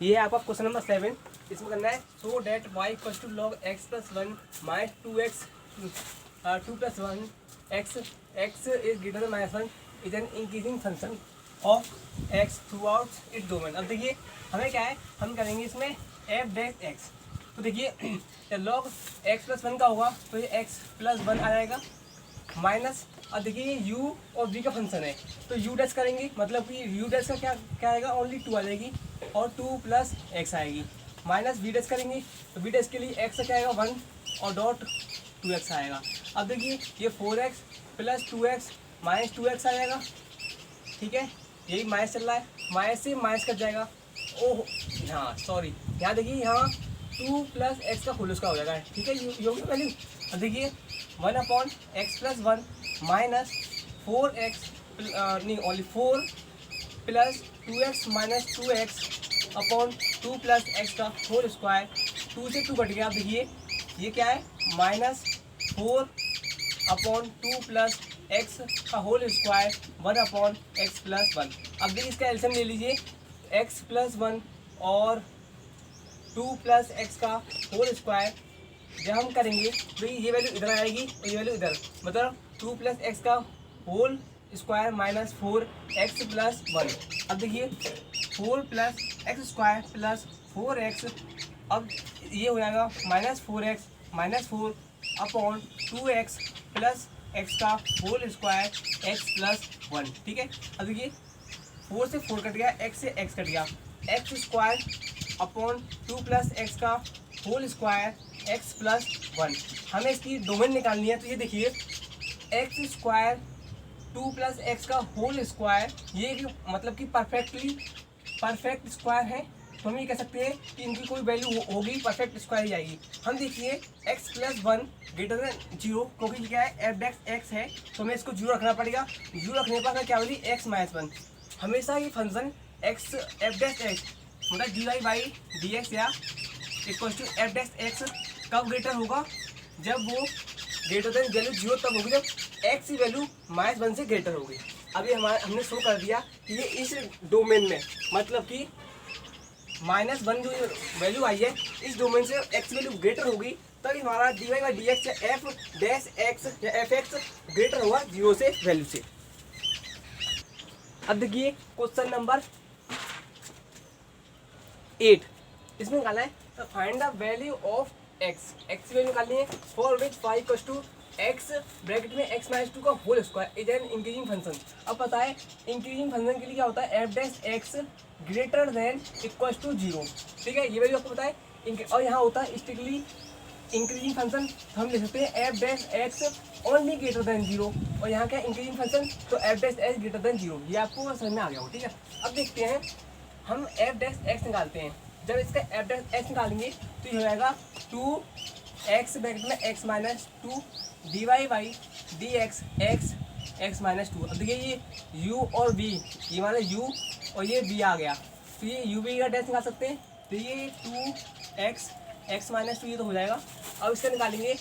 ये है आपका क्वेश्चन नंबर 7। इसमें करना है show that y equal to log x plus 1 minus 2x 2 plus 1 x is greater than minus 1 is an increasing function of x throughout its domain. अब देखिए हमें क्या है, हम करेंगे इसमें एफ डैश एक्स। तो देखिए लॉग एक्स प्लस 1 का होगा तो ये एक्स प्लस 1 आ जाएगा माइनस, और देखिए ये u और v का फंक्शन है तो u डैश करेंगे, मतलब कि u डैश का क्या क्या आएगा, ओनली 2 आ जाएगी और 2 प्लस एक्स आएगी। माइनस v डैश करेंगे तो v डैश के लिए x का क्या आएगा 1 और डॉट 2x आएगा। अब देखिए ये 4x plus 2x minus 2x आ जाएगा, ठीक है, यही माइनस चल रहा है, माइनस से माइनस कट जाएगा। ओह हाँ सॉरी, यहाँ देखिए यहाँ 2 प्लस एक्स का होल उसका हो जाएगा, ठीक है, यू वैल्यू। अब देखिए 1 upon x plus 1 minus 4x नहीं only 4 plus 2x minus 2x upon 2 plus x का होल स्क्वायर, 2 से 2 कट गया। अब देखिए ये क्या है, माइनस 4 अपॉन 2 प्लस एक्स का whole square 1 upon x plus 1। अब देखिए इसका एलसीएम ले लीजिए, एक्स प्लस 1 और 2 प्लस एक्स का होल स्क्वायर जब हम करेंगे तो ये वैल्यू इधर आएगी और ये वैल्यू इधर, मतलब 2 प्लस एक्स का whole square minus 4 x plus 1। अब देखिए 4 plus x square plus 4x, अब ये हो जाएगा minus 4x minus 4 upon 2x plus x का होल स्क्वायर एक्स प्लस 1, ठीक है। अब देखिए 4 से 4 कट गया, x से x कट गया, x square upon 2 plus x का होल स्क्वायर एक्स प्लस 1। हमें इसकी डोमेन निकालनी है, तो ये देखिए एक्स स्क्वायर 2 प्लस एक्स का होल स्क्वायर, ये मतलब कि परफेक्ट स्क्वायर है, तो हम ये कह सकते हैं कि इनकी कोई वैल्यू होगी परफेक्ट स्क्वायर ही आएगी। हम देखिए x प्लस 1 ग्रेटर देन 0, क्योंकि क्या है एफ डैश एक्स है तो हमें इसको 0 रखना पड़ेगा। 0 रखने पर क्या होगी x माइनस 1। हमेशा ये function x f dash x मतलब d y by d x या equal to f dash x कब ग्रेटर होगा, जब वो ग्रेटर देन वैल्यू 0 तब होगी जब एक्स की वैल्यू माइनस 1 से ग्रेटर होगी। अभी हमने शो कर दिया कि ये इस डोमेन में, मतलब कि माइनस 1 जो वैल्यू आई है इस डोमेन से एक्स वैल्यू ग्रेटर होगी, तब हमारा d y by d x या एफ डैश एक्स या एफ एक्स ग्रेटर होगा 0 से वैल्यू से। अब देखिए क्वेश्चन नंबर 8, इसमें निकालना है तो find the value of x, x value निकालनी है for which five equals to x bracket में एक्स माइनस 2 का whole square is an increasing function. अब पता है इंक्रीजिंग फंक्शन के लिए क्या होता है, f dash x greater than equals to 0, ठीक है, ये वैल्यू आपको पता है। और यहाँ होता है स्ट्रिक्टली इंक्रीजिंग फंक्शन, तो हम लिख सकते हैं F dash x only greater than 0, और यहाँ क्या इंक्रीजिंग फंक्शन तो F dash x greater than 0, ये आपको समझ में आ गया हो, ठीक है। अब देखते हैं हम एफ डैश एक्स निकालते हैं, जब इसका एफ डैश एक्स निकालेंगे तो ये हो जाएगा 2x ब्रैकेट में x minus 2 d y by d x x minus 2। अब देखिए ये u और v, ये माना u और ये v आ गया, तो ये u v का डैश निकाल सकते हैं, तो ये 2x माइनस 2 ये तो हो जाएगा। अब इसका निकालेंगे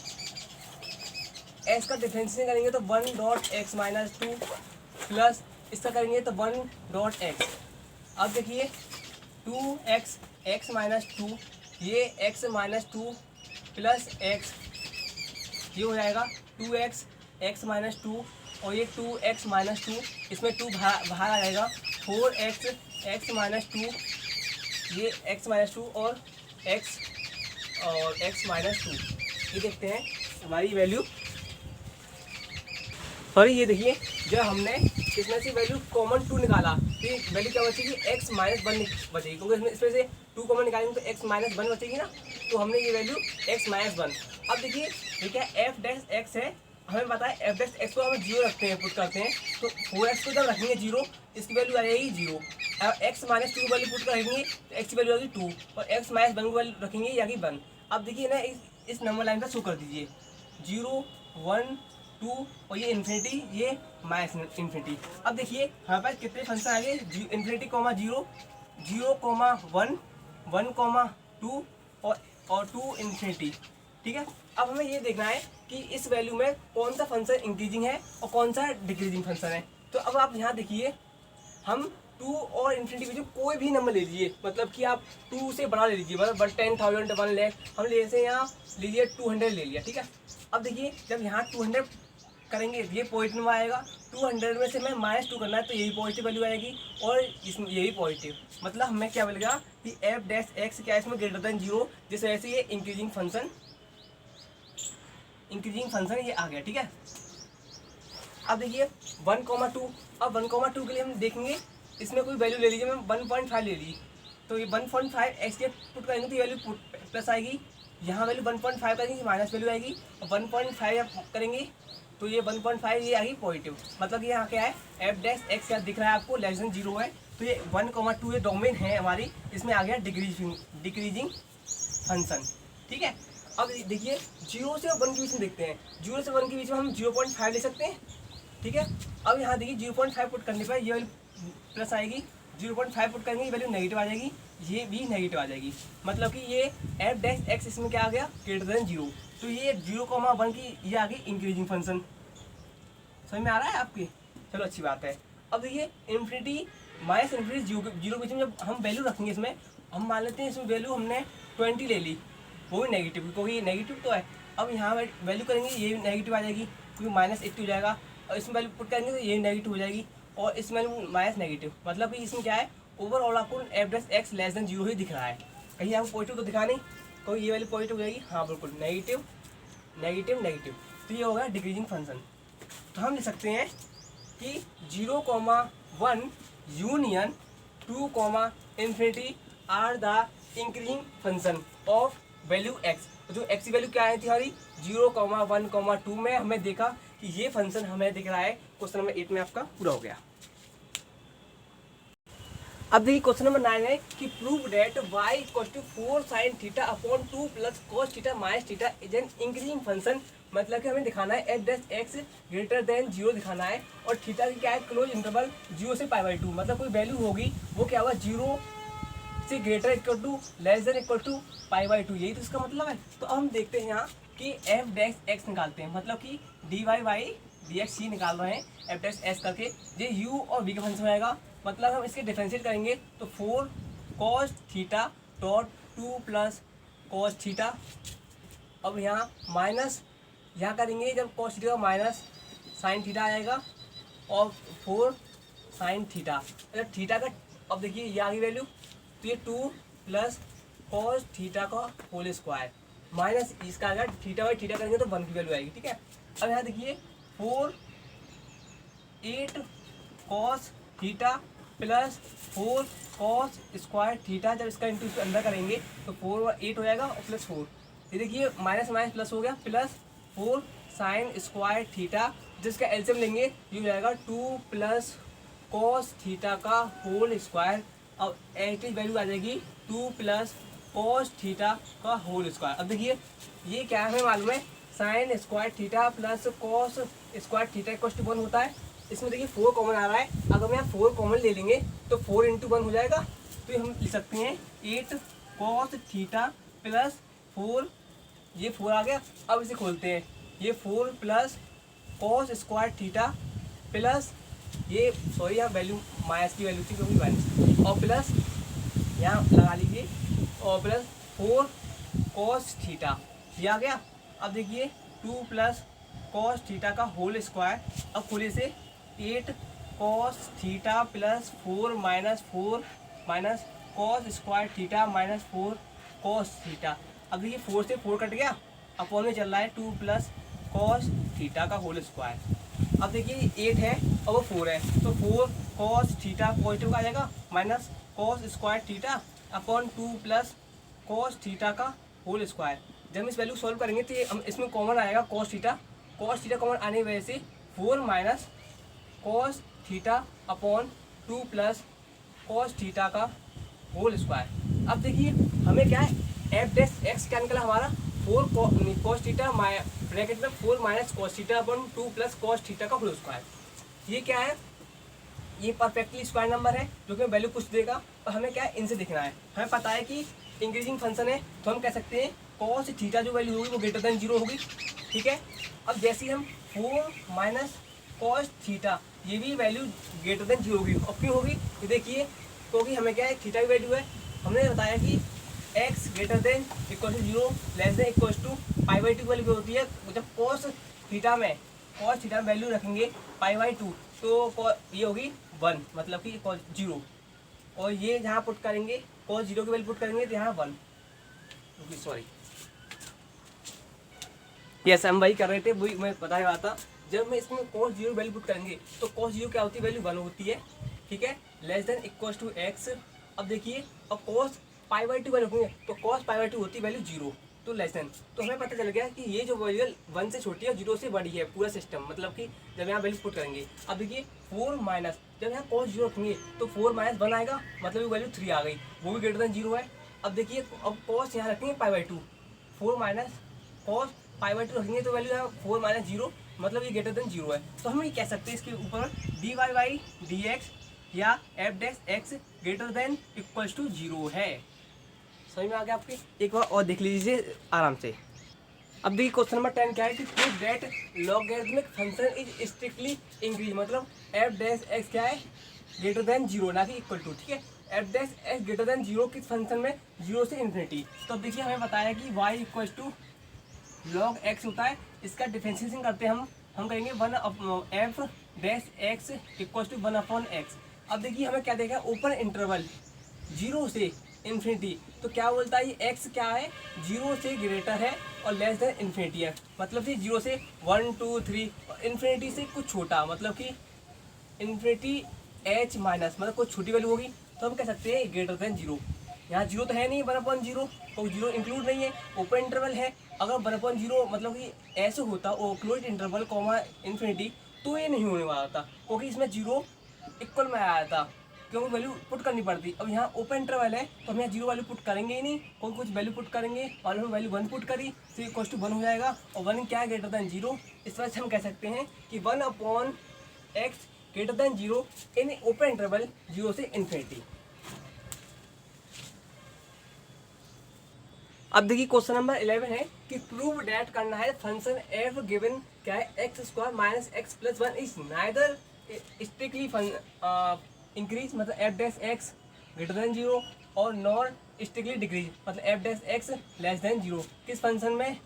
x का डिफरेंशिएशन करेंगे तो 1 डॉट एक्स माइनस 2 प्लस इसका करेंगे तो 1 डॉट एक्स। अब देखिए 2x माइनस 2 ये x माइनस 2 प्लस x, ये हो जाएगा 2x माइनस 2 और ये 2x माइनस 2, इसमें 2 बाहर आ जाएगा, 4x माइनस 2 ये x माइनस 2 और x माइनस 2, ये देखते हैं हमारी वैल्यू। सॉरी ये देखिए जब हमने इसमें से वैल्यू कॉमन 2 निकाला तो वैल्यू क्या बचेगी, x माइनस 1 बचेगी, क्योंकि इसमें से 2 कॉमन निकालेंगे तो x माइनस 1 बचेगी ना, तो हमने ये वैल्यू x माइनस 1। अब देखिए ये क्या एफ डैश एक्स है, हमें पता है एफ डैश एक्स को हम 0 रखते हैं, पुट करते हैं, तो 4x को जब रखेंगे 0 इसकी वैल्यू आ जाएगी 0। अब x माइनस 2 की वैल्यू पुट करेंगे तो x की वैल्यू आएगी 2 और x माइनस 1 की वैल्यू रखेंगे यानी 1। अब देखिए ना इस नंबर लाइन का शो कर दीजिए 0 1 2 और ये इन्फिनिटी ये माइनस इन्फिनिटी। अब हमारे पास कितने फंक्शन आ गए, इन्फिनिटी कॉमा 0 0 कॉमा 1 1 कॉमा 2 और 2 इन्फिनिटी, ठीक है। अब हमें ये देखना है कि इस वैल्यू में कौन सा फंक्शन इंक्रीजिंग है और कौन सा डिक्रीजिंग फंक्शन है। तो अब आप यहाँ देखिए हम टू और इन्फिनिटी के बीच में कोई भी नंबर ले लीजिए, मतलब कि आप 2 से बड़ा ले लीजिए, मतलब 10,000 1 लाख, हम जैसे यहाँ लीजिए 200 ले लिया, ठीक है। अब देखिए जब यहाँ 200 करेंगे ये पॉजिटिव में आएगा, 200 में से मैं -2 करना है तो यही पॉजिटिव वैल्यू आएगी और इसमें यही पॉजिटिव, मतलब हमें क्या मिलेगा कि एफ डैश एक्स क्या है इसमें ग्रेटर देन 0, जिस वजह से ये इंक्रीजिंग फंक्शन ये आ गया, ठीक है। अब देखिए 1,2, अब 1,2 के लिए हम देखेंगे इसमें कोई वैल्यू ले लीजिए, मैं 1.5 ले ली, तो ये 1.5 एक्स के पुट करेंगे तो ये वैल्यू प्लस आएगी, यहाँ वैल्यू 1.5 करेंगे माइनस वैल्यू आएगी, और 1.5 करेंगे तो ये 1.5 ये आएगी पॉजिटिव, मतलब कि यहाँ क्या है एफ डैश एक्स क्या दिख रहा है आपको लेस देन 0 है, तो ये 1,2 ये डोमेन है हमारी, इसमें आ गया डिक्रीजिंग फंक्शन, ठीक है। अब देखिए 0 से 1 के बीच में देखते हैं, 0 से 1 के बीच में हम 0.5 ले सकते हैं, ठीक है। अब यहाँ देखिए 0.5 पुट करने पर ये वैल्यू प्लस आएगी, 0.5 पुट करेंगे ये वैल्यू नेगेटिव आ जाएगी, ये भी नेगेटिव आ जाएगी, मतलब कि ये एफ डैश एक्स इसमें क्या आ गया ग्रेटर देन 0, तो ये 0,1 की ये आ गई इंक्रीजिंग फंक्शन, समझ में आ रहा है आपके, चलो अच्छी बात है। अब देखिए इन्फिनिटी माइनस इन्फिनिटी 0 के बीच में जब हम वैल्यू रखेंगे इसमें, हम मान लेते हैं इसमें वैल्यू हमने 20 ले ली, वो भी नेगेटिव क्योंकि ये नेगेटिव तो है। अब यहाँ वैल्यू करेंगे ये नेगेटिव आ जाएगी क्योंकि -80 हो जाएगा, और इसमें वैल्यू पुट करेंगे तो ये नेगेटिव हो जाएगी, और इसमें वैल्यू माइनस नेगेटिव, मतलब कि इसमें क्या है ओवरऑल आपको F dash x less than 0 ही दिख रहा है, कहीं आपको पॉजिटिव तो दिखा नहीं, कोई ये वैल्यू पॉजिटिव हो जाएगी, हाँ बिल्कुल नेगेटिव नेगेटिव नेगेटिव, तो ये होगा डिक्रीजिंग फंक्शन। तो हम लिख सकते हैं कि 0,1 union 2, infinity are the increasing function of value x, जो एक्स की वैल्यू क्या आई थी हमारी 0,1,2 में हमें देखा कि ये फंक्शन हमें दिख रहा है, क्वेश्चन नंबर 8 में आपका पूरा हो गया। अब देखिए क्वेश्चन नंबर 9 है कि prove that y equal to 4 sin theta upon 2 plus cos theta minus theta is an increasing function, मतलब कि हमें दिखाना है f dash x greater than 0 दिखाना है, और थीटा की क्या है क्लोज इंटरवल 0 से π/2, मतलब कोई वैल्यू होगी वो क्या होगा 0 से greater equal to less than equal to π/2, यही तो इसका मतलब है। तो हम देखते हैं यहाँ कि एफ डैश एक्स निकालते हैं, मतलब कि dy बाई dx ही निकाल रहे हैं एफ डैश एक्स करके, ये u और v का फंक्शन आएगा, मतलब हम इसके डिफरेंशिएट करेंगे तो 4 cos theta dot 2 plus cos theta, अब यहाँ माइनस यहाँ करेंगे जब cos थीटा का माइनस sin थीटा आएगा, और 4 sin थीटा, मतलब थीटा का अब देखिए ये आ गई वैल्यू, तो ये 2 प्लस cos थीटा का होल स्क्वायर माइनस इसका आ गया थीटा बाई थीटा करेंगे तो 1 की वैल्यू आएगी, ठीक है। अब यहाँ देखिए 8 cos theta plus 4 cos square theta, जब इसका इंटू इसके अंदर करेंगे तो 4 और 8 हो जाएगा और प्लस 4, ये देखिए माइनस माइनस प्लस हो गया, प्लस 4 sin स्क्वायर थीटा, जिसका एलसीएम लेंगे ये हो जाएगा 2 प्लस cos थीटा का होल स्क्वायर, अब एच वैल्यू आ जाएगी 2 प्लस cos थीटा का होल स्क्वायर। अब देखिए ये क्या है हमें मालूम है sin square theta plus cos square theta equal to 1 होता है, इसमें देखिए 4 कॉमन आ रहा है, अगर हम यहाँ 4 कॉमन ले लेंगे तो 4 इंटू 1 हो जाएगा, तो हम लिख सकते हैं 8 cos थीटा प्लस 4, ये 4 आ गया। अब इसे खोलते हैं, ये 4 plus cos square theta plus ये सॉरी यहाँ वैल्यू माइनस की वैल्यू थी क्योंकि माइनस, और प्लस यहाँ लगा लीजिए और प्लस 4 cos थीटा, ये आ गया। अब देखिए 2 प्लस cos थीटा का होल स्क्वायर, अब खोलिए से 8 cos theta plus 4 minus 4 minus cos square theta minus 4 cos theta, अब देखिए 4 से 4 कट गया, अपॉन में चल रहा है 2 प्लस cos थीटा का होल स्क्वायर। अब देखिए 8 है और वो 4 है, तो 4 cos थीटा पॉजिटिव का आ जाएगा minus cos square theta upon 2 plus cos theta का होल स्क्वायर। जब हम इस वैल्यू सॉल्व करेंगे तो हम इसमें कॉमन आएगा cos थीटा कॉमन आने की वजह से 4 minus cos theta upon 2 plus cos theta का होल स्क्वायर। अब देखिए हमें क्या है एफ डैश एक्स क्या निकला हमारा 4 cos थीटा ब्रैकेट में 4 minus cos theta upon 2 plus cos theta का होल स्क्वायर। ये क्या है, ये परफेक्टली स्क्वायर नंबर है जो कि वैल्यू कुछ देगा, और हमें क्या है इनसे दिखना है। हमें पता है कि इंक्रीजिंग फंक्शन है तो हम कह सकते हैं cos थीटा जो वैल्यू होगी वो ग्रेटर देन 0 होगी, ठीक है। अब जैसे हम 4 माइनस cos थीटा ये भी वैल्यू ग्रेटर देन 0 होगी। और क्यों होगी ये देखिए, क्योंकि हमें क्या है थीटा की वैल्यू है, हमने बताया कि x greater than equal to 0 less than equal to π/2 value होती है। जब cos थीटा में वैल्यू रखेंगे π/2 तो ये होगी 1, मतलब कि cos 0, और ये जहाँ पुट करेंगे cos 0 की वैल्यू पुट करेंगे तो यहाँ 1, सॉरी यस हम वही कर रहे थे, वही मैं बता रहा था। जब मैं इसमें cos 0 वैल्यू पुट करेंगे तो cos 0 क्या होती है, वैल्यू 1 होती है, ठीक है, less than equal to x। अब देखिए, अब cos π/2 वैल्यू रखेंगे तो cos π/2 होती है वैल्यू 0, तो लेस देन, तो हमें पता चल गया कि ये जो वैल्यू 1 से छोटी है 0 से बड़ी है पूरा सिस्टम, मतलब कि जब यहाँ वैल्यू पुट करेंगे। अब देखिए 4 माइनस, जब यहाँ cos 0 रखेंगे तो 4 माइनस 1 आएगा, मतलब ये वैल्यू 3 आ गई, वो भी ग्रेटर देन 0 है। अब देखिए, अब cos यहाँ रखेंगे π/2, 4 माइनस cos π/2 रखेंगे तो वैल्यू यहाँ 4 माइनस 0, मतलब ये ग्रेटर देन 0 है। तो हम ये कह सकते हैं इसके ऊपर dy/dx या f(x) greater than equals to 0 है। समझ में आ गया आपके? एक बार और देख लीजिए आराम से। अब देखिए क्वेश्चन नंबर 10 क्या है कि prove that logarithmic function is strictly increase, मतलब f(x) क्या है, ग्रेटर देन 0 ना कि इक्वल टू, ठीक है। f(x) ग्रेटर देन 0 किस फंक्शन में, 0 से इन्फिनिटी। तो अब देखिए हमें बताया कि y equal to log x होता है, इसका डिफरेंशिएशन करते हैं हम करेंगे 1 f(x) इक्वल टू 1/x। अब देखिए हमें क्या देखा, ओपन इंटरवल 0 से इन्फिनिटी, तो क्या बोलता है ये x क्या है, 0 से ग्रेटर है और लेस देन इन्फिनिटी है, मतलब कि 0 से 1 2 3, इन्फिनिटी से कुछ छोटा, मतलब कि इन्फिनिटी h माइनस, मतलब कुछ छोटी वैल्यू होगी, तो हम कह सकते हैं ग्रेटर देन 0। यहाँ 0 तो है नहीं, 1/0, तो 0 इंक्लूड नहीं है, ओपन इंटरवल है। अगर 1/0 मतलब कि ऐसे होता ओ क्लोज इंटरवल कॉमा इन्फिनिटी, तो ये नहीं होने वाला था, क्योंकि इसमें 0 इक्वल में आया था, क्योंकि वैल्यू पुट करनी पड़ती। अब यहाँ ओपन इंटरवल है तो हम यहाँ 0 वैल्यू पुट करेंगे ही नहीं, और कुछ वैल्यू पुट करेंगे, और हम वैल्यू 1 पुट करी तो ये इक्वल टू 1 हो जाएगा, और 1 क्या है, ग्रेटर देन 0। इस वजह से हम कह सकते हैं कि 1/x greater than 0 in open interval 0 से इन्फिनिटी। अब देखिए क्वेश्चन नंबर 11 है कि प्रूव डैट करना है फंक्शन f गिवन क्या है, x² minus x plus 1 is neither strictly increase, मतलब f(x) ग्रेटर देन 0 और नॉर स्ट्रिक्टली डिक्रीज, मतलब f(x) लेस देन 0 किस फंक्शन में,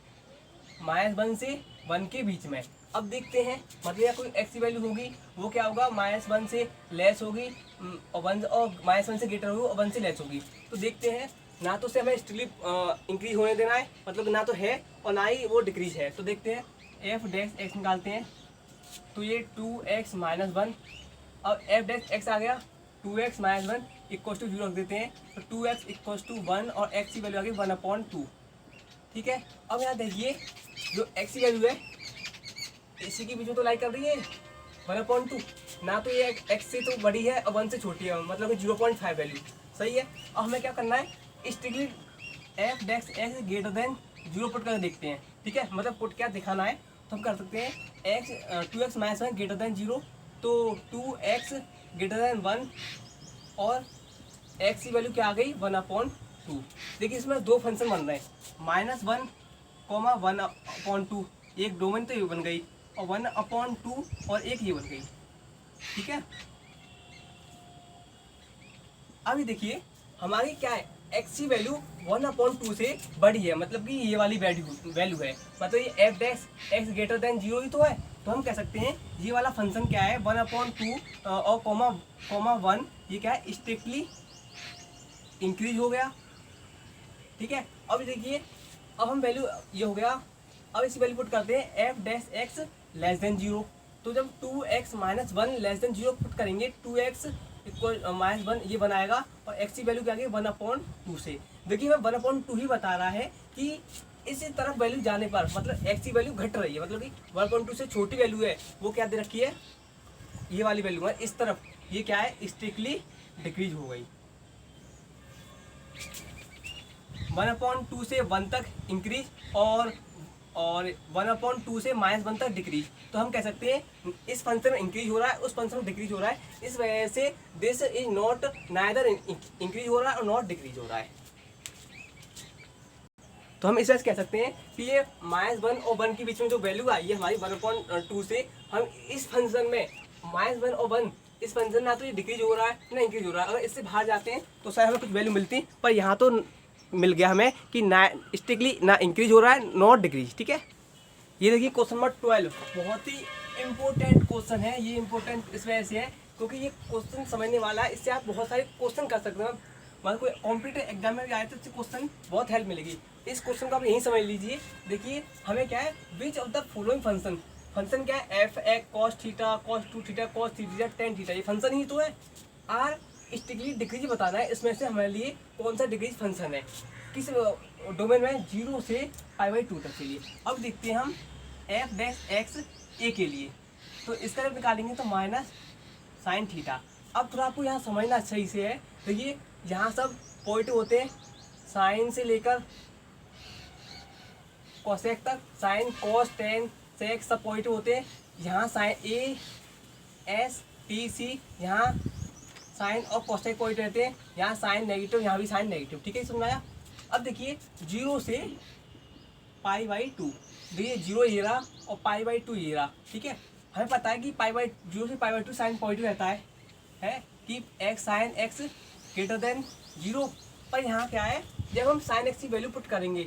-1 से 1 के बीच में। अब देखते हैं, मतलब यहाँ कोई x की वैल्यू होगी, वो क्या होगा, -1 से लेस होगी और -1 से ग्रेटर होगी और 1 से लेस होगी। तो देखते हैं, ना तो से हमें स्ट्रिक्टली इंक्रीज होने देना है, मतलब ना तो है और ना ही वो डिक्रीज है। तो देखते हैं f(x) निकालते हैं, तो ये 2x माइनस 1, अब f(x) आ गया, 2x माइनस 1 इक्वल टू 0 रख देते हैं, तो 2x इक्वल टू 1 और x की वैल्यू आ गई 1/2, ठीक है। अब यहाँ देखिए जो x की वैल्यू है इसी के बीच में तो लाई कर रही है 1/2, ना तो ये x से तो बड़ी है और 1 से छोटी है, मतलब कि 0.5 वैल्यू, सही है। अब हमें क्या करना है, strictly f(x) greater than 0 put कर देखते हैं, ठीक है, मतलब पुट क्या दिखाना है, तो हम कर सकते हैं 2x माइनस 1 ग्रेटर देन 0, तो 2x ग्रेटर देन 1 और x की वैल्यू क्या आ गई 1/2। देखिए इसमें दो फंक्शन बन रहे हैं, -1, 1/2, एक डोमेन तो ये बन गई, और 1/2 और एक ये बन गई, ठीक है। अभी देखिए हमारी क्या है, x की वैल्यू 1/2 से बड़ी है, मतलब कि ये वाली वैल्यू है, मतलब ये f(x) ग्रेटर देन 0 ही तो है। तो हम कह सकते हैं ये वाला फंक्शन क्या है 1/2 और कॉमा 1, ये क्या है, स्ट्रिक्टली इंक्रीज हो गया, ठीक है। अब देखिए, अब हम वैल्यू ये हो गया, अब इसी वैल्यू पुट करते हैं f(x) लेस देन 0, तो जब 2x minus 1 less than 0 put करेंगे 2x इक्वल -1 ये बनाएगा, और x की वैल्यू क्या आ गई 1/2 से। देखिए मैं 1/2 ही बता रहा है कि इसी तरफ वैल्यू जाने पर मतलब x की वैल्यू घट रही है, मतलब कि 1/2 से छोटी वैल्यू है वो क्या दे रखी है, ये वाली वैल्यू है, इस तरफ ये क्या है, स्ट्रिक्टली डिक्रीज हो गई, 1/2 से 1 तक इंक्रीज और 1/2 से -1 तक डिक्रीज। तो हम कह सकते हैं इस फंक्शन में इंक्रीज हो रहा है, उस फंक्शन में डिक्रीज हो रहा है, इस वजह से this is not neither increase हो रहा है और नॉट डिक्रीज हो रहा है। तो हम इस वजह से कह सकते हैं कि ये -1 और 1 के बीच में जो वैल्यू आई है हमारी 1/2 से, हम इस फंक्शन में -1 और 1 इस फंक्शन ना तो ये डिक्रीज हो रहा है ना इंक्रीज हो रहा है। अगर इससे बाहर जाते हैं तो शायद हमें कुछ वैल्यू मिलती, पर यहाँ तो मिल गया हमें कि ना स्ट्रिक्टली ना इंक्रीज हो रहा है नॉट डिक्रीज। ठीक है, ये देखिए क्वेश्चन नंबर 12 बहुत ही इंपॉर्टेंट क्वेश्चन है। ये इंपॉर्टेंट इस वजह से है क्योंकि ये क्वेश्चन समझने वाला है, इससे आप बहुत सारे क्वेश्चन कर सकते हैं। मतलब कोई कॉम्पिटिटिव एग्जाम में भी आए तो इससे क्वेश्चन बहुत हेल्प मिलेगी। इस क्वेश्चन को आप यहीं समझ लीजिए। देखिए हमें क्या है, which of the following function, function क्या है, F x cos theta cos 2 theta cos 3 theta tan theta, ये फंक्शन ही तो है। आर स्ट्रिक्टली डिक्रीज बताना है, इसमें से हमारे लिए कौन सा डिक्रीज फंक्शन है, किस डोमेन में 0 से π/2 तक के लिए। अब देखते हैं हम एफ डैश एक्स ए के लिए, तो इसका जब निकालेंगे तो माइनस साइन थीटा। अब थोड़ा आपको यहाँ समझना सही से है। देखिए यहाँ सब पॉइंट होते हैं, साइन से लेकर कोसेक तक, साइन कॉस टेन सेक सब पॉइंट होते हैं। यहाँ sign A S T C, यहाँ साइन और कोसेक पॉइंट रहते हैं। यहाँ साइन नेगेटिव, यहाँ भी साइन नेगेटिव। ठीक है, समझाया। अब देखिए 0 से π/2, देखिए 0 ये रहा और π/2 ये रहा। ठीक है, हमें पता है कि 0 से π/2 साइन पॉजिटिव रहता है कि x sine x greater than 0। पर यहाँ क्या है, जब हम साइन एक्स की वैल्यू पुट करेंगे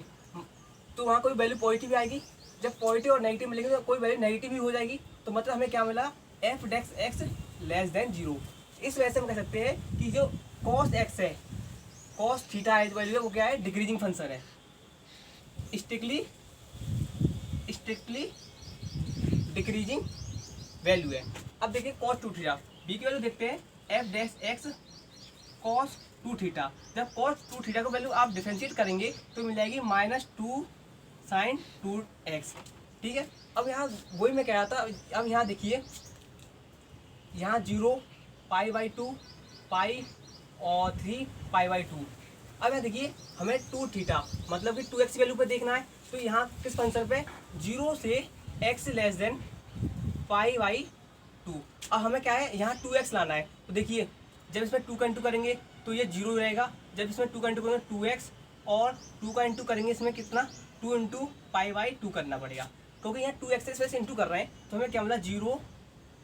तो वहाँ कोई वैल्यू पॉजिटिव आएगी। जब पॉजिटिव और नेगेटिव मिलेंगे तो कोई वैल्यू नेगेटिव भी हो जाएगी। तो मतलब हमें क्या मिला, एफ डेक्स एक्स लेस देन 0। इस वजह से हम कह सकते हैं कि जो कॉस एक्स है, कॉस थीटा है, वैल्यू है वो क्या है, डिक्रीजिंग फंक्शन है, स्ट्रिक्टली डिक्रीजिंग वैल्यू है। अब देखिए कॉस 2 थीटा, बी की वैल्यू देखते हैं, F dash x cos 2 theta. जब कॉस 2 थीटा को वैल्यू आप डिफरेंशिएट करेंगे तो मिल जाएगी -2 साइन 2x। ठीक है, अब यहाँ वही मैं कह रहा था। अब यहाँ देखिए, यहाँ 0 π/2 पाई और 3 π/2। अब यहाँ देखिए हमें 2 थीटा मतलब कि 2x की वैल्यू पे देखना है। तो यहाँ किस फंक्शन पे, 0 से x लेस देन π/2। अब हमें क्या है, यहाँ 2x लाना है। तो देखिए जब इसमें 2 का इंटू करेंगे तो ये 0 रहेगा। जब इसमें 2 का इंटू करेंगे 2x, और 2 का इंटू करेंगे इसमें कितना, 2 इंटू π/2 करना पड़ेगा, क्योंकि यहाँ 2x इस वजह से इंटू कर रहे हैं। तो हमें क्या मिला, 0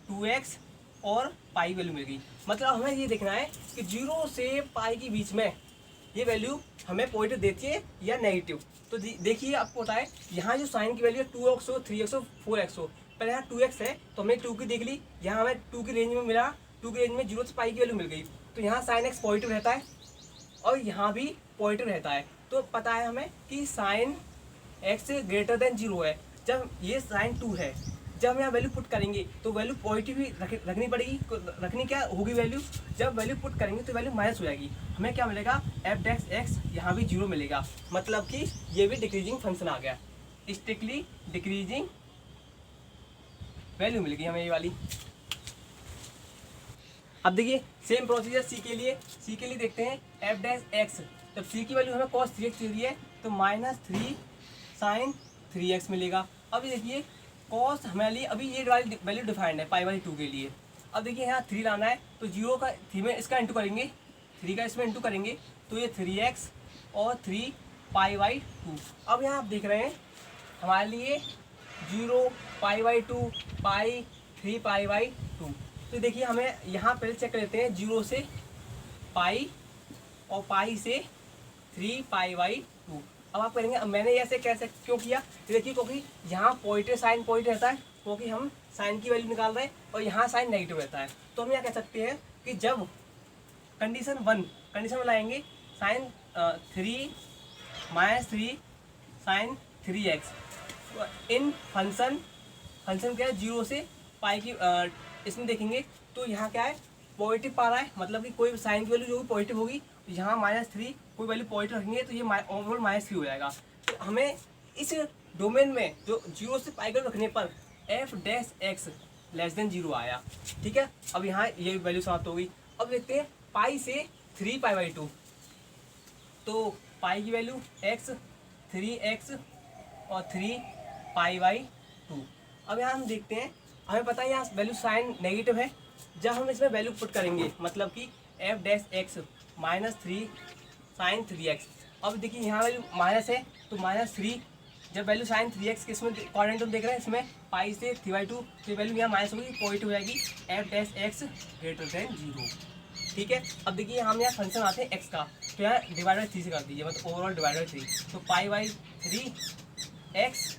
2x और पाई वैल्यू मिल गई। मतलब हमें ये देखना है कि 0 से पाई के बीच में ये वैल्यू हमें पॉजिटिव देती है या नेगेटिव। तो देखिए आपको पता है यहाँ जो साइन की वैल्यू है 2x हो, 3x हो, 4x हो। पहले यहाँ 2x है तो हमने 2 की देख ली, यहाँ हमें 2 की रेंज में मिला, 2 की रेंज में 0 से पाई की वैल्यू मिल गई। तो यहाँ साइन एक्स पॉजिटिव रहता है और यहाँ भी पॉजिटिव रहता है। तो पता है हमें कि साइन एक्स ग्रेटर देन 0 है। जब ये साइन 2 है, जब हम यहाँ वैल्यू पुट करेंगे तो वैल्यू पॉजिटिव ही रखनी पड़ेगी। रखनी क्या होगी वैल्यू, जब वैल्यू पुट करेंगे तो वैल्यू माइनस हो जाएगी। हमें क्या मिलेगा, एफ डेक्स एक्स, यहाँ भी 0 मिलेगा। मतलब कि ये भी डिक्रीजिंग फंक्शन आ गया, स्ट्रिक्टली डिक्रीजिंग वैल्यू मिल गई हमें ये वाली। अब देखिए सेम प्रोसीजर सी के लिए देखते हैं, एफ डैश एक्स। जब सी की वैल्यू हमें कॉस 3x दे दी है तो -3 साइन 3x मिलेगा। अब देखिए कॉस हमारे लिए अभी ये वाली वैल्यू डिफाइंड है π/2 के लिए। अब देखिए यहाँ 3 लाना है तो 0 का 3 में इसका इंटू करेंगे, 3 का इसमें इंटू करेंगे तो ये 3x और 3 π/2। अब यहाँ आप देख रहे हैं हमारे लिए 0 π/2 पाई 3 π/2। तो देखिए हमें यहाँ पहले चेक कर लेते हैं 0 से पाई और पाई से 3 π/2। अब आप कहेंगे मैंने ऐसे कैसे क्यों किया, देखिए क्योंकि यहाँ पॉजिटिव साइन पॉजिटिव रहता है, क्योंकि हम साइन की वैल्यू निकाल रहे हैं और यहाँ साइन नेगेटिव रहता है। तो हम यहाँ कह सकते हैं कि जब कंडीशन 1 लाएंगे, साइन 3 -3 साइन 3x इन फंक्शन क्या है 0 से पाई की इसमें देखेंगे तो यहाँ क्या है, पॉजिटिव पा रहा है। मतलब कि कोई साइन की वैल्यू जो भी पॉजिटिव होगी, यहाँ -3 कोई वैल्यू पॉजिटिव रखेंगे तो ये ओवरऑल -3 हो जाएगा। तो हमें इस डोमेन में जो 0 से पाई को रखने पर F dash x less than 0 आया। ठीक है, अब यहाँ ये वैल्यू समाप्त हो गई। अब देखते हैं पाई से 3 π/2। तो पाई की वैल्यू x 3x और 3 π/2। अब यहाँ हम देखते हैं, हमें पता है यहाँ वैल्यू साइन नेगेटिव है। जब हम इसमें वैल्यू पुट करेंगे मतलब कि F dash x -3 sign 3x। अब देखिए यहाँ वैल्यू माइनस है तो -3 जब वैल्यू साइन 3x के इसमें कोऑर्डिनेट देख रहे हैं, इसमें पाई से 3/2, तो वैल्यू यहाँ माइनस होगी, पॉजिटिव हो जाएगी F dash x greater than 0। ठीक है, अब देखिए हम यहाँ फंक्शन आते हैं एक्स का, तो यहाँ डिवाइड बाई 3 से कर दीजिए, मतलब ओवरऑल डिवाइड बाई 3, तो पाई बाई 3 एक्स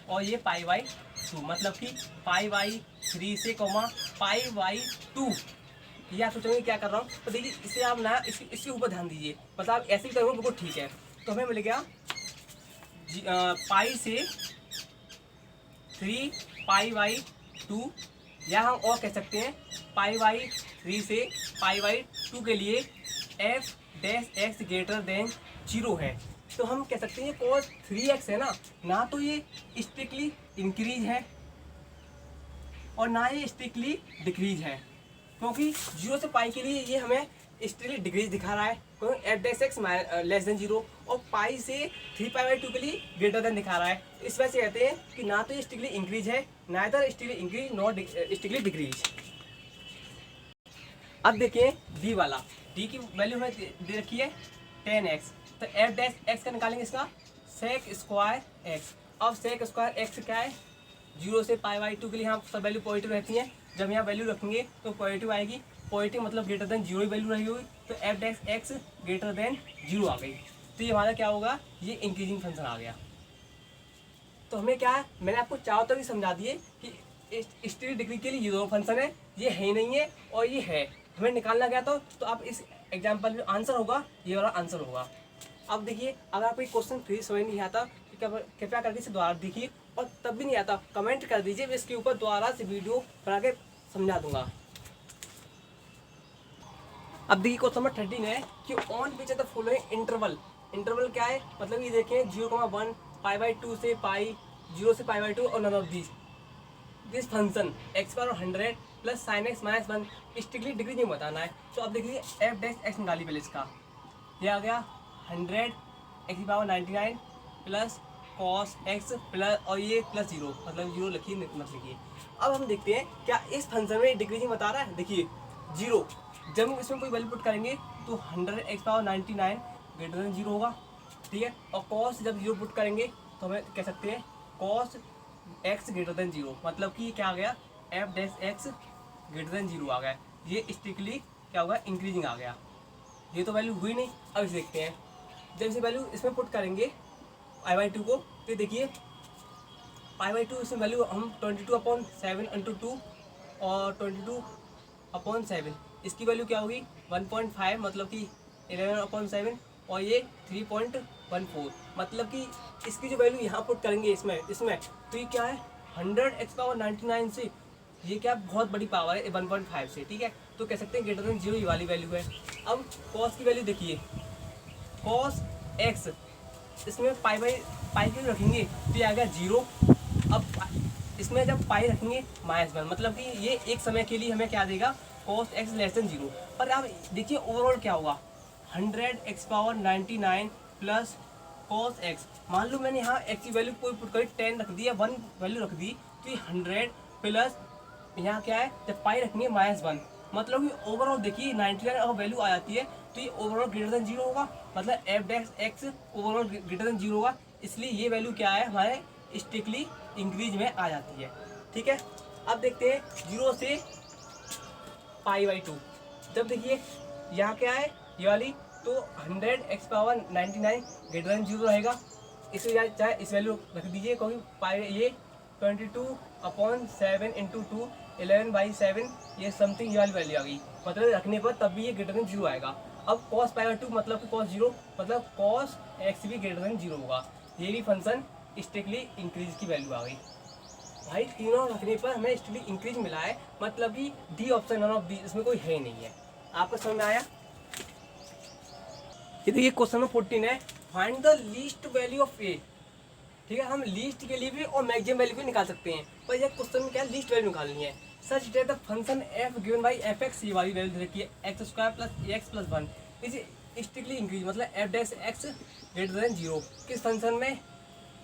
और ये पाई बाई 2, मतलब कि पाई बाई 3 से कॉमा पाई बाई 2। ये आप सोचेंगे क्या कर रहा हूँ, तो देखिए इसे आप ना इसके ऊपर ध्यान दीजिए, मतलब आप ऐसे ही करोगे बिल्कुल ठीक है। तो हमें मिल गया पाई से 3 पाई बाई 2, या हम और कह सकते हैं पाई बाई 3 से पाई बाई 2 के लिए F dash x greater than 0 है। तो हम कह सकते हैं cos 3x है ना तो ये स्ट्रिक्टली इंक्रीज है और ना ये स्ट्रिक्टली डिक्रीज है, क्योंकि 0 से पाई के लिए ये हमें स्ट्रिक्टली डिक्रीज दिखा रहा है, क्योंकि F dash x less than 0, और पाई से 3 पाई बाई 2 के लिए ग्रेटर देन दिखा रहा है। इस वजह से कहते हैं कि ना तो ये स्ट्रिक्टली इंक्रीज है, ना इधर strictly increase not strictly decrease. अब देखिए डी वाला, डी की वैल्यू हमें दे रखी है 10x, तो एफ डैश एक्स का निकालेंगे इसका सेक स्क्वायर एक्स। अब सेक स्क्वायर एक्स क्या है, 0 से पाई बाई 2 के लिए यहाँ सब वैल्यू पॉजिटिव रहती है, जब यहाँ वैल्यू रखेंगे तो पॉजिटिव आएगी, पॉजिटिव मतलब ग्रेटर देन 0 ही वैल्यू रही हुई, तो F dash x greater than 0 आ गई, तो ये हमारा क्या होगा, ये इंक्रीजिंग फंक्शन आ गया। तो हमें क्या है, मैंने आपको चारों तरफ समझा दिए कि स्ट्रिक्ट डिग्री के लिए ये दोनों फंक्शन है, ये है ही नहीं है और ये है, हमें निकालना गया तो आप इस एग्जाम्पल में आंसर होगा, ये वाला आंसर होगा। अब देखिए अगर आपको क्वेश्चन फिर समझ नहीं आता तो कृपया करके इसे दोबारा देखिए, और तब भी नहीं आता कमेंट कर दीजिए, मैं इसके ऊपर दोबारा से वीडियो बना के समझा दूंगा। अब देखिए क्वेश्चन नंबर 13 है कि on which of the following interval, interval क्या है, मतलब ये देखिए 0,1 पाई बाई 2 से पाई, 0 से पाई बाई 2 और none of this function x power 100 plus sine x minus 1 strictly degree नहीं बताना है। तो अब देखिए एफ डैश एक्स निकाली पहले इसका, ये आ गया 100 एक्स की power 99 plus cos x plus और ये प्लस 0, मतलब 0 लिखिए मत लिखिए। अब हम देखते हैं क्या इस फंक्शन में डिक्रीजिंग बता रहा है, देखिए 0, जब हम इसमें कोई वैल्यू पुट करेंगे तो 100 एक्स पावर 99 ग्रेटर देन 0 होगा, ठीक है, और कॉस जब 0 पुट करेंगे तो हमें कह सकते हैं कॉस एक्स ग्रेटर देन 0, मतलब कि क्या आ गया, F dash x greater than 0 आ गया, ये स्ट्रिक्टली क्या होगा, इंक्रीजिंग आ गया। ये तो वैल्यू हुई नहीं, अब इसे देखते हैं, जब इसे वैल्यू इसमें पुट करेंगे पाई बाई 2 को, तो देखिए पाई बाई 2 इसमें वैल्यू हम 22/7 इंटू 2 और 22/7, इसकी वैल्यू क्या होगी 1.5, मतलब कि 11/7 और ये 3.14, मतलब कि इसकी जो वैल्यू यहाँ पुट करेंगे इसमें तो ये क्या है 100 एक्स पावर 99 से, ये क्या बहुत बड़ी पावर है 1.5 से, ठीक है, तो कह सकते हैं ग्रेटर देन 0 ये वाली वैल्यू है। अब कॉस की वैल्यू देखिए, कॉस एक्स इसमें पाई की रखेंगे तो ये आ गया 0, अब इसमें जब पाई रखेंगे -1, मतलब कि ये एक समय के लिए हमें क्या देगा, कॉस एक्स लेस देन 0। पर अब देखिए ओवरऑल क्या होगा, 100 x power 99 plus cos x, मान लो मैंने यहाँ एक्स की वैल्यू कोई पुट करी 10 रख दी या 1 वैल्यू रख दी, तो ये 100 प्लस यहाँ क्या है, जब पाई रखेंगे -1, मतलब कि ओवरऑल देखिए 99 अगर वैल्यू आ जाती है तो ये ओवरऑल ग्रेटर देन 0 होगा, मतलब f dash x overall greater than 0 होगा, इसलिए ये वैल्यू क्या है हमारे स्ट्रिक्टली इंक्रीज में आ जाती है, ठीक है। अब देखते हैं 0 से पाई बाई 2, जब देखिए यहाँ क्या है ये वाली, तो 100 एक्स पावर 99 ग्रेटर देन 0 रहेगा, इसे चाहे इस वैल्यू रख दीजिए, क्योंकि पाई ये 22/7 इंटू 2 11/7 ये समथिंग ये वाली वैल्यू आ गई, मतलब रखने पर तब भी ये ग्रेटर देन 0 आएगा। अब कॉस पाई बाई 2 मतलब कि कॉस 0, मतलब कॉस एक्स भी ग्रेटर देन 0 होगा, ये भी फंक्शन स्ट्रिक्टली इंक्रीज की वैल्यू आ गई। भाई तीनों रखने पर हमें स्ट्रिक्टली इंक्रीज मिला है, मतलब कि D option none of the इसमें कोई है नहीं है। आपको समझ में आया? ये देखिए क्वेश्चन नंबर 14 है, find the least value of a, ठीक है, हम लीस्ट के लिए भी और मैक्सिमम वैल्यू भी निकाल सकते हैं, पर यह क्वेश्चन में क्या है, लीस्ट वैल्यू निकालनी है। Such that the function f given by f x, ये वाली वैल्यू रखी है x square plus x plus 1 is strictly increase, मतलब f dash x greater than 0 किस फंक्शन में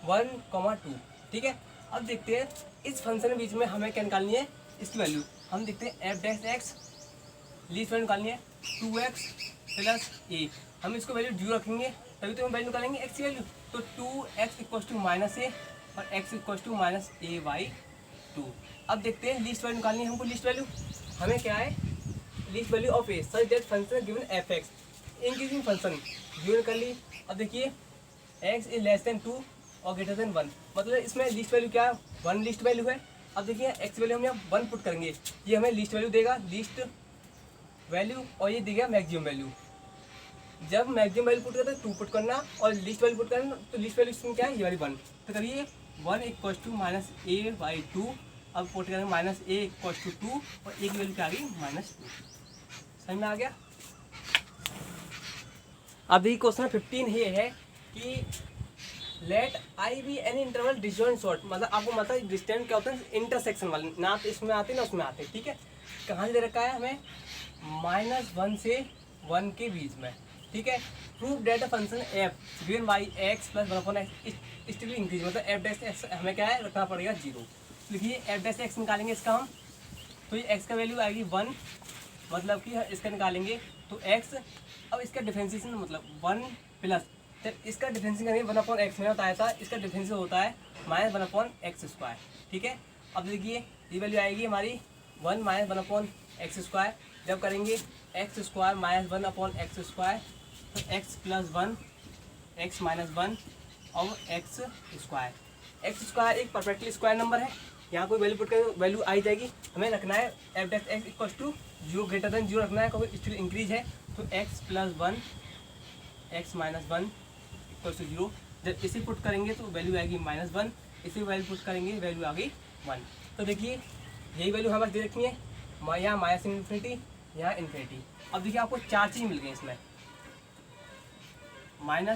1,2, ठीक है। अब देखते हैं इस फंक्शन के बीच में हमें क्या निकालनी है, इसकी वैल्यू हम देखते हैं F dash x least value निकालनी है 2x प्लस ए, हम इसको वैल्यू 0 रखेंगे तभी तो हम वैल्यू निकालेंगे एक्स की वैल्यू। तो 2x equal to minus a और x equal to minus a by 2। अब देखते हैं लीस्ट वैल्यू निकालनी है हमको। लीस्ट वैल्यू हमें क्या है, least value of A such that function given F x increasing function given कर ली। अब देखिए x इज लेस देन 2 और ग्रेटर देन 1, मतलब इसमें लीस्ट वैल्यू क्या है, 1 लीस्ट वैल्यू है। अब देखिए x वैल्यू हम यहाँ 1 पुट करेंगे, ये हमें लीस्ट वैल्यू देगा, लीस्ट वैल्यू, और ये देगा मैक्सिमम वैल्यू। जब मैक्सिमम वैल्यू पुट करते हैं 2 पुट करना और लीस्ट वैल्यू पुट करना, तो लीस्ट वैल्यू इसमें क्या है, ये वाली 1। तो करिए 1 equal to minus a by 2। अब पुट करेंगे माइनस ए इक्वल टू 2 और ए की वैल्यू क्या आ गई, -2। समझ में आ गया। अभी क्वेश्चन 15 ये है कि let I be any interval disjoint short, मतलब आपको मतलब डिस्टेंस क्या होता है, इंटरसेक्शन वाले, ना तो इसमें आते ना उसमें आते, ठीक है। कहाँ से दे रखा है हमें, -1 से 1 के बीच में, ठीक है। Prove that function f given by x plus 1/x still increase, मतलब एफ डैश एक्स हमें क्या है, रखना पड़ेगा 0। देखिए एफ डैश एक्स निकालेंगे इसका हम, तो ये एक्स का वैल्यू आएगी 1, मतलब कि इसका निकालेंगे तो एक्स। अब इसका डिफरेंशिएशन मतलब 1 प्लस, जब इसका डिफरेंशिएशन करेंगे 1/x में बताया था, इसका डिफरेंशिएशन होता है -1/x², ठीक है। अब देखिए ये वैल्यू आएगी हमारी 1 -1/x²। जब करेंगे x² -1/x² तो x + 1 x - 1 और x²। एक परफेक्टली स्क्वायर नंबर है, यहाँ कोई वैल्यू पुट कर वैल्यू आई जाएगी। हमें रखना है f dash x equal to 0 greater than 0 रखना है, क्योंकि स्टिल इंक्रीज है। तो x + 1 x - 1 इक्वल टू 0। जब इसे पुट करेंगे तो वैल्यू आएगी -1, इसी वैल्यू पुट करेंगे वैल्यू आ गई 1। तो देखिए यही वैल्यू हमारे दे रखी है, यहाँ -∞, यहाँ ∞। अब देखिए आपको 4 चीज़ मिल गई इसमें, -∞,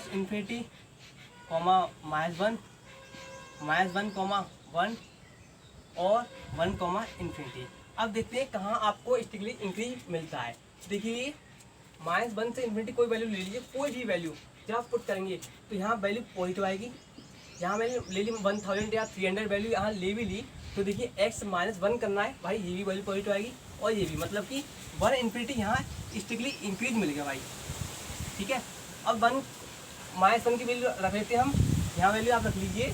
-1, -1, और 1, अब देखते हैं कहाँ आपको स्टिकली इंक्रीज मिलता है। देखिए -1 से ∞ कोई वैल्यू ले लीजिए, कोई भी वैल्यू जब आप पुट करेंगे तो यहाँ वैल्यू पॉजिटिव आएगी। यहाँ मैंने ले ली 1000 या 300 वैल्यू यहाँ ले भी ली, तो देखिए x - 1 करना है भाई, ये भी वैल्यू पॉजिटिव आएगी और ये भी, मतलब कि 1 यहाँ स्टिकली इंक्रीज मिल गया भाई, ठीक है। अब 1 -1 की वैल्यू रख लेते हैं हम, यहाँ वैल्यू आप रख लीजिए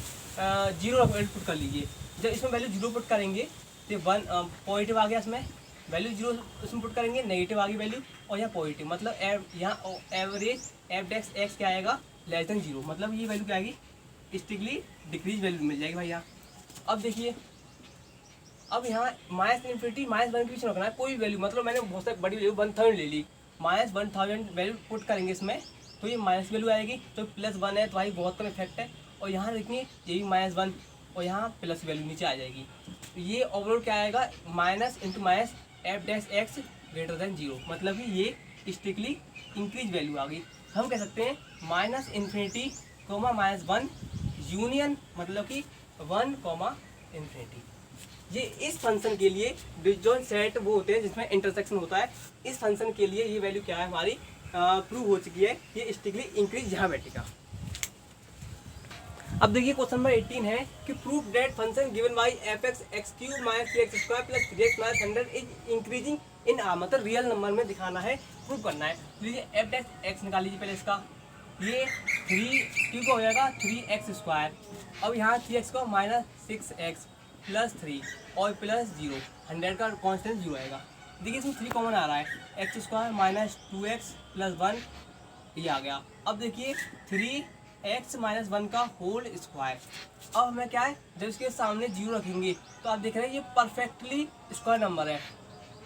0 वैल्यू पुट कर लीजिए। जब इसमें वैल्यू 0 पुट करेंगे तो 1 पॉजिटिव आ गया, इसमें वैल्यू 0 इसमें पुट करेंगे नेगेटिव आ गई वैल्यू, और यहाँ पॉजिटिव, मतलब यहाँ एवरेज एफ डैश एक्स क्या आएगा, लेस देन 0, मतलब ये वैल्यू क्या आएगी, स्टिकली डिक्रीज वैल्यू मिल जाएगी भाई यहाँ। अब देखिए अब यहाँ -∞ -1 के बीच में रखना है कोई वैल्यू, मतलब मैंने बहुत सारी बड़ी वैल्यू 1000 ले ली, -1000 वैल्यू पुट करेंगे इसमें तो ये माइनस वैल्यू आएगी, तो +1 है तो भाई बहुत कम इफेक्ट है। और यहाँ देखिए ये भी -1 और यहाँ प्लस वैल्यू नीचे आ जाएगी, तो ये ओवरऑल क्या आएगा, minus into minus F dash x greater than 0, मतलब कि ये स्ट्रिक्टली इंक्रीज वैल्यू आ गई। हम कह सकते हैं -∞, -1 यूनियन, मतलब कि 1, ये इस फंक्शन के लिए डिस्जॉइंट सेट वो होते हैं जिसमें इंटरसेक्शन होता है। इस फंक्शन के लिए ये वैल्यू क्या है हमारी प्रूव हो चुकी है, ये स्ट्रिक्टली इंक्रीज यहाँ बैठेगा। अब देखिए क्वेश्चन नंबर 18 है कि proof that function given by f(x) x³ - 3x² + 3x - 100 is increasing in are, मतलब रियल नंबर में दिखाना है, प्रूव करना है। लीजिए f(x) निकाल लीजिए पहले इसका, ये 3 को हो जाएगा 3x²। अब यहाँ 3x को -6x + 3 और +0, 100 का कॉन्स्टेंट 0 आएगा। देखिए इसमें 3 कॉमन आ रहा है, x² - 2x + 1 ये आ गया। अब देखिए 3x - 1 का होल स्क्वायर। अब हमें क्या है, जब इसके सामने 0 रखेंगे तो आप देख रहे हैं ये परफेक्टली स्क्वायर नंबर है,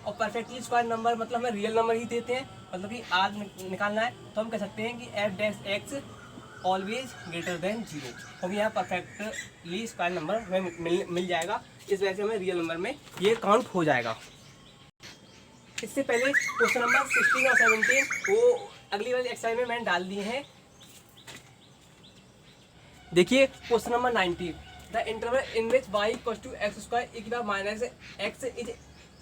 और परफेक्टली स्क्वायर नंबर मतलब हमें रियल नंबर ही देते हैं, मतलब कि आर निकालना है। तो हम कह सकते हैं कि f(x) ऑलवेज ग्रेटर देन 0, क्योंकि यहाँ परफेक्टली स्क्वायर नंबर हमें मिल जाएगा, इस वजह से हमें रियल नंबर में ये काउंट हो जाएगा। इससे पहले क्वेश्चन नंबर 16 और 17 वो अगली वाली एक्सरसाइज में मैंने डाल दिए हैं। देखिए question number 90, the interval in which y = x² - x is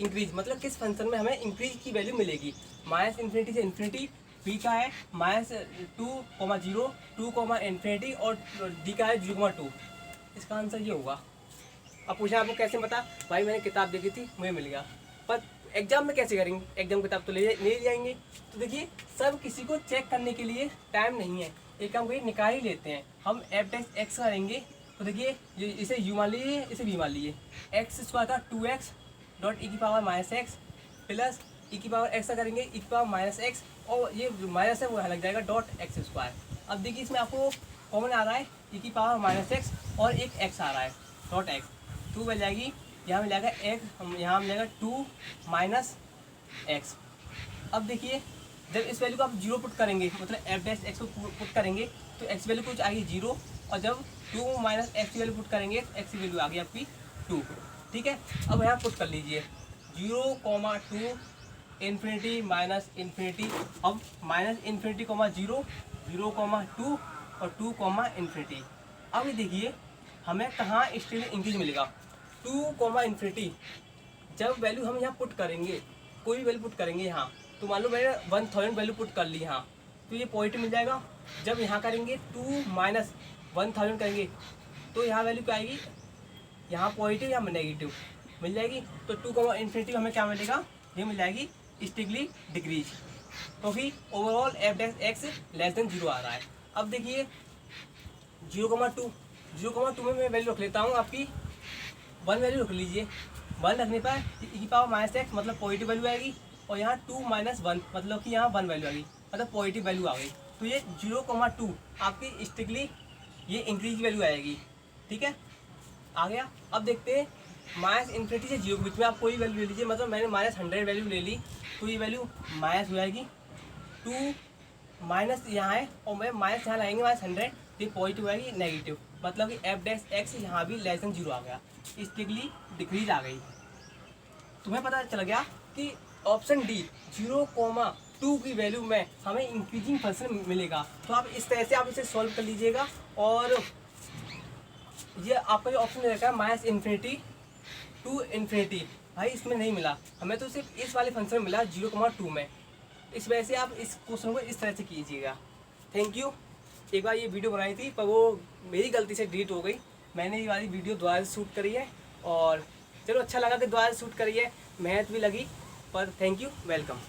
increase, मतलब किस फंक्शन में हमें इंक्रीज की वैल्यू मिलेगी। -∞ से ∞, b का है -2, 0, 2, ∞, और d का है 0,2। इसका आंसर ये होगा। अब पूछा आपको कैसे पता, भाई मैंने किताब देखी थी मुझे मिल गया, पर एग्जाम में कैसे करेंगे, एग्जाम किताब तो ले जाएंगे। तो देखिए सब किसी को चेक करने के लिए टाइम नहीं है, एक काम करिए, निकाल ही लेते हैं हम। एफ डैश एक्स करेंगे तो देखिए, ये इसे यू मान लीजिए, इसे वी मान लीजिए। एक्स स्क्वायर था 2x डॉट ई की पावर माइनस एक्स प्लस ई की पावर एक्स का करेंगे ई की पावर माइनस एक्स, और ये माइनस है वो यहाँ लग जाएगा डॉट एक्स स्क्वायर। अब देखिए इसमें आपको कॉमन आ रहा है ई की पावर माइनस एक्स और एक एक्स आ रहा है डॉट एक्स, 2 मिल जाएगी, यहाँ मिल जाएगा एक्स, यहाँ मिल जाएगा 2 माइनस एक्स। अब देखिए जब इस वैल्यू को आप जीरो पुट करेंगे, मतलब एफ डैश एक्स को पुट करेंगे तो एक्स वैल्यू कुछ आएगी जीरो, और जब 2 माइनस एक्स की वैल्यू पुट करेंगे तो एक्स की वैल्यू आ गई आपकी 2। ठीक है, अब यहाँ पुट कर लीजिए 0,2 इन्फिनिटी माइनस इन्फिनिटी, अब माइनस इन्फिनिटी 0, 0,2 और 2, इन्फिनिटी। अब ये देखिए हमें कहाँ स्टेट इंक्रीज मिलेगा, 2, इन्फिनिटी। जब वैल्यू हम यहाँ पुट करेंगे, कोई भी वैल्यू पुट करेंगे यहाँ, तो मान लो मैंने 1000 वैल्यू पुट कर ली यहाँ, तो ये पॉजिटिव मिल जाएगा। जब यहाँ करेंगे 2 माइनस 1000 करेंगे तो यहाँ वैल्यू क्या आएगी, यहाँ पॉजिटिव यहाँ नेगेटिव मिल जाएगी। तो 2, इन्फिनिटी हमें क्या मिलेगा, ये मिल जाएगी स्टिगली डिक्रीज, क्योंकि overall F dash x less than 0 आ रहा है। अब देखिए 0,2 में मैं वैल्यू रख लेता हूँ आपकी 1 वैल्यू रख लीजिए। 1 रखने पर ई की पावर माइनस एक्स मतलब पॉजिटिव वैल्यू आएगी, और यहाँ 2 माइनस 1 मतलब कि यहाँ 1 वैल्यू आ गई, मतलब पॉजिटिव वैल्यू आ गई। तो ये 0,2 आपकी स्टिकली ये इंक्रीज वैल्यू आएगी। ठीक है, आ गया। अब देखते हैं माइनस इन्फिनिटी से 0 के बीच में आप कोई वैल्यू ले लीजिए, मतलब मैंने माइनस 100 वैल्यू ले ली, तो ये वैल्यू माइनस हो जाएगी। 2 माइनस यहाँ है और मैं माइनस यहाँ लगाएंगे -100, ये पॉजिटिव आएगी नेगेटिव, मतलब कि एफ डैश एक्स यहाँ भी लेस देन 0 आ गया, स्टिकली डिक्रीज आ गई। तुम्हें पता चल गया कि ऑप्शन डी 0,2 की वैल्यू में हमें इंक्रीजिंग फंक्शन मिलेगा। तो आप इस तरह से आप इसे सॉल्व कर लीजिएगा, और ये आपका जो ऑप्शन रहेगा माइनस इन्फिनिटी टू इन्फिनिटी, भाई इसमें नहीं मिला हमें, तो सिर्फ इस वाले फंक्शन में मिला 0,2 में। इस वजह से आप इस क्वेश्चन को इस तरह से कीजिएगा। Thank you. एक बार ये वीडियो बनाई थी पर वो मेरी गलती से डिलीट हो गई, मैंने ये वाली वीडियो दोबारा से शूट करी है, और चलो अच्छा लगा कि दोबारा शूट करी है, मेहनत भी लगी, पर थैंक यू, वेलकम।